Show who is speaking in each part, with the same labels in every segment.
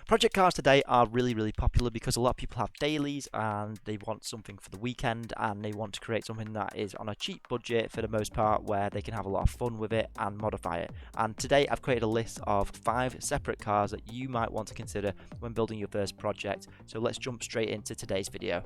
Speaker 1: Project cars today are really popular because a lot of people have dailies and they want something for the weekend and they want to create something that is on a cheap budget for the most part where they can have a lot of fun with it and modify it. And today I've created a list of 5 separate cars that you might want to consider when building your first project. So let's jump straight into today's video.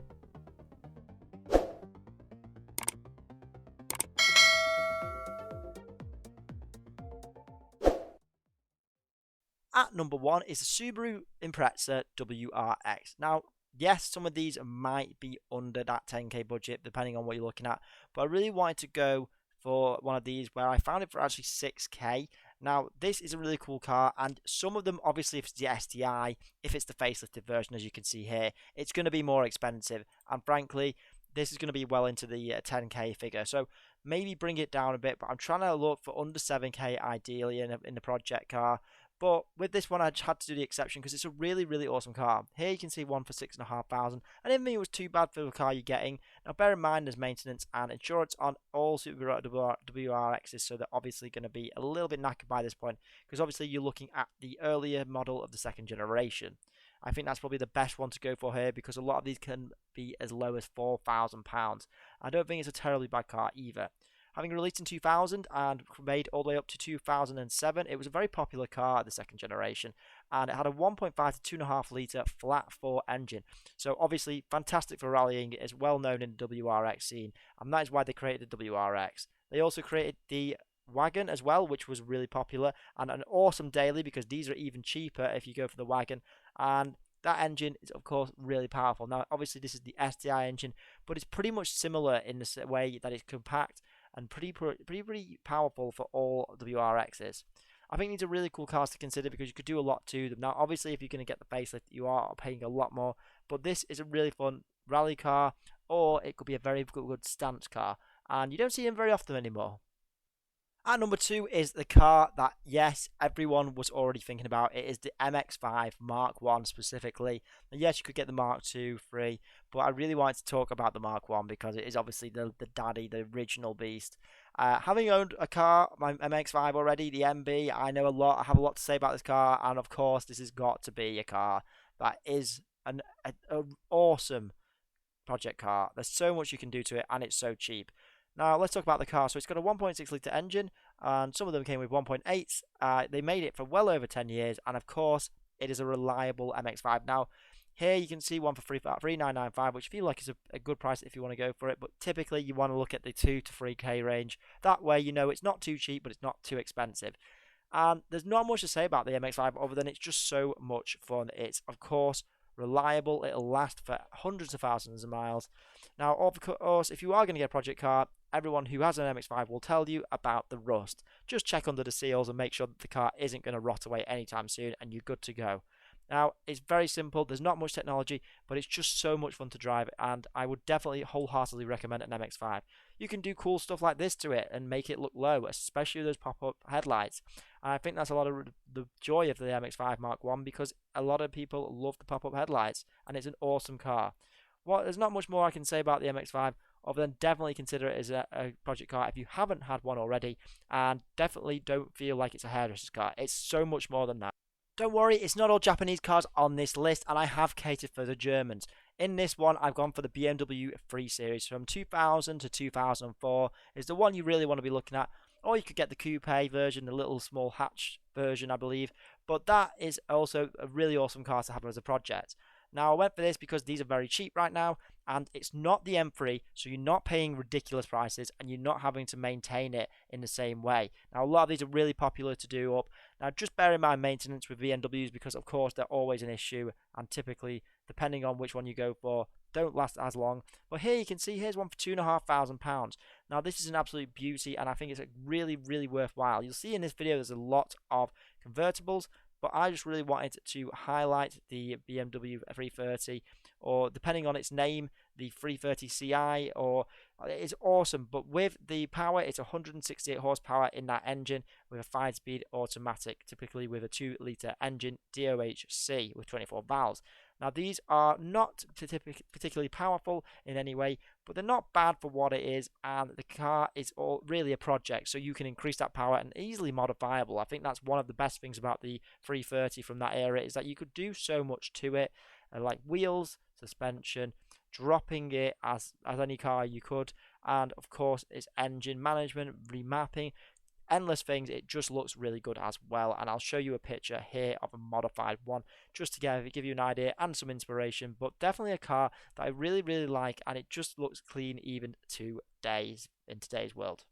Speaker 1: At number 1 is the Subaru Impreza WRX. Now, yes, some of these might be under that 10k budget depending on what you're looking at, but I really wanted to go for one of these where I found it for actually 6k. Now, this is a really cool car, and some of them, obviously, if it's the STI, if it's the facelifted version, as you can see here, it's going to be more expensive, and frankly, this is going to be well into the 10k figure, so maybe bring it down a bit, but I'm trying to look for under 7k ideally in the project car. But with this one, I just had to do the exception because it's a really awesome car. Here you can see one for 6,500, and I didn't think it was too bad for the car you're getting. Now, bear in mind there's maintenance and insurance on all Subaru WRXs, so they're obviously going to be a little bit knackered by this point because obviously you're looking at the earlier model of the second generation. I think that's probably the best one to go for here because a lot of these can be as low as £4,000. I don't think it's a terribly bad car either. Having released in 2000 and made all the way up to 2007, it was a very popular car, the second generation, and it had a 1.5 to 2.5 litre flat 4 engine. So obviously fantastic for rallying. It is well known in the WRX scene, and that is why they created the WRX. They also created the wagon as well, which was really popular, and an awesome daily because these are even cheaper if you go for the wagon. And that engine is, of course, really powerful. Now, obviously, this is the STI engine, but it's pretty much similar in the way that it's compact and pretty powerful for all WRXs. I think these are really cool cars to consider because you could do a lot to them. Now, obviously, if you're going to get the facelift, you are paying a lot more, but this is a really fun rally car, or it could be a very good stance car, and you don't see them very often anymore. At number 2 is the car that, yes, everyone was already thinking about. It is the MX5 Mk1 specifically. And yes, you could get the Mark II free, but I really wanted to talk about the Mk1 because it is obviously the daddy, the original beast. Having owned a car, my MX5 already, the MB, I know a lot. I have a lot to say about this car, and of course, this has got to be a car that is an awesome project car. There's so much you can do to it, and it's so cheap. Now, let's talk about the car. So it's got a 1.6 litre engine, and some of them came with 1.8s. They made it for well over 10 years, and of course, it is a reliable MX5. Now, here you can see one for 3,995, which I feel like is a good price if you want to go for it, but typically you want to look at the 2 to 3k range. That way, you know it's not too cheap, but it's not too expensive. And there's not much to say about the MX5 other than it's just so much fun. It's, of course, reliable. It'll last for hundreds of thousands of miles. Now, of course, if you are going to get a project car, everyone who has an MX5 will tell you about the rust. Just check under the seals and make sure that the car isn't going to rot away anytime soon and you're good to go. Now, it's very simple. There's not much technology, but it's just so much fun to drive, and I would definitely wholeheartedly recommend an MX5. You can do cool stuff like this to it and make it look low, especially those pop-up headlights. And I think that's a lot of the joy of the MX5 Mk1 because a lot of people love the pop-up headlights, and it's an awesome car. Well, there's not much more I can say about the MX5 other than definitely consider it as a project car if you haven't had one already, and definitely don't feel like it's a hairdresser's car. It's so much more than that. Don't worry, it's not all Japanese cars on this list, and I have catered for the Germans. In this one, I've gone for the BMW Free Series from 2000 to 2004. Is the one you really want to be looking at. Or you could get the coupe version, the little small hatch version, I believe. But that is also a really awesome car to have as a project. Now, I went for this because these are very cheap right now, and it's not the M3, so you're not paying ridiculous prices, and you're not having to maintain it in the same way. Now, a lot of these are really popular to do up. Now, just bear in mind maintenance with BMWs because, of course, they're always an issue, and typically, depending on which one you go for, don't last as long. But here you can see, here's one for £2,500. Now, this is an absolute beauty, and I think it's really worthwhile. You'll see in this video there's a lot of convertibles, but I just really wanted to highlight the BMW 330, or depending on its name, the 330 Ci, or it's awesome. But with the power, it's 168 horsepower in that engine with a 5-speed automatic, typically with a 2 litre engine DOHC with 24 valves. Now, these are not particularly powerful in any way, but they're not bad for what it is, and the car is all really a project, so you can increase that power and easily modifiable. I think that's one of the best things about the 330 from that era, is that you could do so much to it, like wheels, suspension, dropping it as any car you could, and of course its engine management, remapping, endless things. It just looks really good as well, and I'll show you a picture here of a modified one just to give you an idea and some inspiration. But definitely a car that I really like, and it just looks clean even in today's world.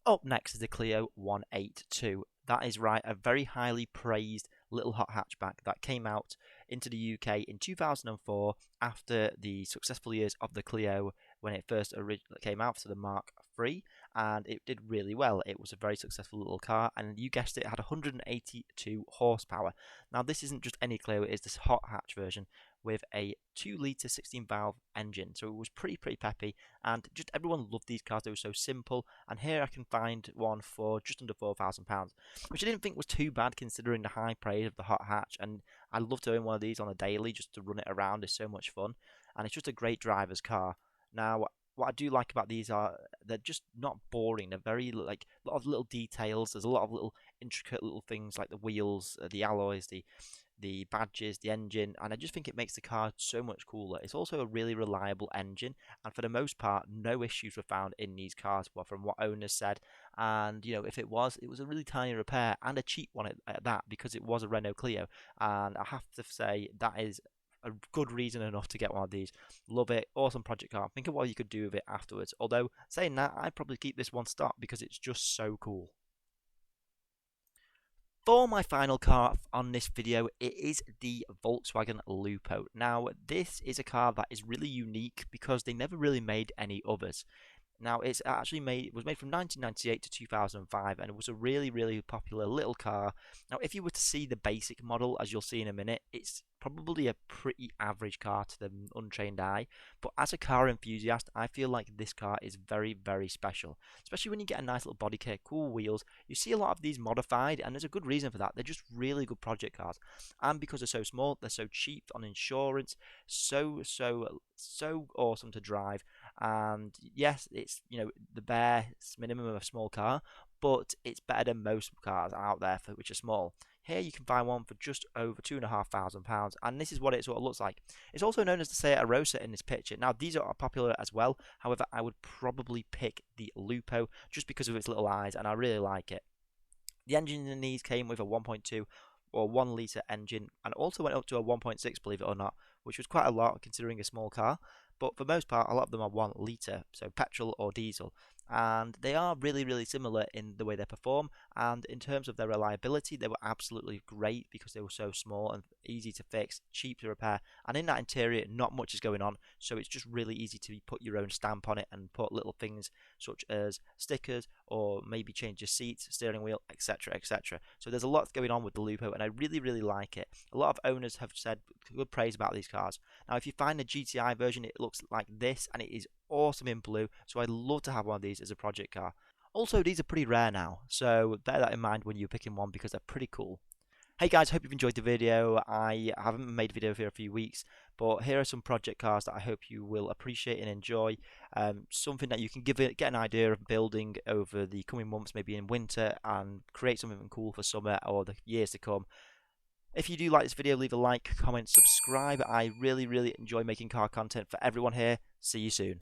Speaker 1: Up next is the Clio 182. That is right, a very highly praised little hot hatchback that came out into the UK in 2004 after the successful years of the Clio when it first originally came out, for the Mark III, and it did really well. It was a very successful little car, and you guessed it, had 182 horsepower. Now, this isn't just any Clio, it is this hot hatch version with a 2-litre 16-valve engine, so it was pretty peppy, and just everyone loved these cars. They were so simple, and here I can find one for just under £4,000, which I didn't think was too bad considering the high praise of the hot hatch. And I love to own one of these on a daily just to run it around. It's so much fun, and it's just a great driver's car. Now, what I do like about these are they're just not boring. They're very, like, a lot of little details. There's a lot of little intricate little things like the wheels, the alloys, the badges, the engine, and I just think it makes the car so much cooler. It's also a really reliable engine, and for the most part, no issues were found in these cars, well, from what owners said. And if it was a really tiny repair, and a cheap one at that, because it was a Renault Clio. And I have to say that is a good reason enough to get one of these. Love it, awesome project car. Think of what you could do with it afterwards. Although, saying that, I'd probably keep this one stock because it's just so cool. For my final car on this video, it is the Volkswagen Lupo. Now, this is a car that is really unique because they never really made any others. Now, it's actually was made from 1998 to 2005, and it was a really popular little car. Now, if you were to see the basic model, as you'll see in a minute, it's probably a pretty average car to the untrained eye. But as a car enthusiast, I feel like this car is very special, especially when you get a nice little body kit, cool wheels. You see a lot of these modified, and there's a good reason for that. They're just really good project cars, and because they're so small, they're so cheap on insurance, so awesome to drive. And yes, it's the bare minimum of a small car, but it's better than most cars out there which are small. Here you can find one for just over £2,500, and this is what it sort of looks like. It's also known as the Seat Arosa in this picture. Now, these are popular as well. However, I would probably pick the Lupo just because of its little eyes, and I really like it. The engine in these came with a 1.2 or 1-litre engine, and also went up to a 1.6, believe it or not, which was quite a lot considering a small car. But for the most part, a lot of them are 1 litre, so petrol or diesel. And they are really similar in the way they perform, and in terms of their reliability, they were absolutely great because they were so small and easy to fix, cheap to repair. And in that interior, not much is going on, so it's just really easy to put your own stamp on it and put little things such as stickers, or maybe change your seats, steering wheel, etc. So there's a lot going on with the Lupo, and I really like it. A lot of owners have said good praise about these cars. Now, if you find the GTI version, it looks like this, and it is awesome in blue, so I'd love to have one of these as a project car. Also, these are pretty rare now, so bear that in mind when you're picking one because they're pretty cool. Hey guys, hope you've enjoyed the video. I haven't made a video for a few weeks, but here are some project cars that I hope you will appreciate and enjoy. Something that you can get an idea of building over the coming months, maybe in winter, and create something cool for summer or the years to come. If you do like this video, leave a like, comment, subscribe. I really enjoy making car content for everyone here. See you soon.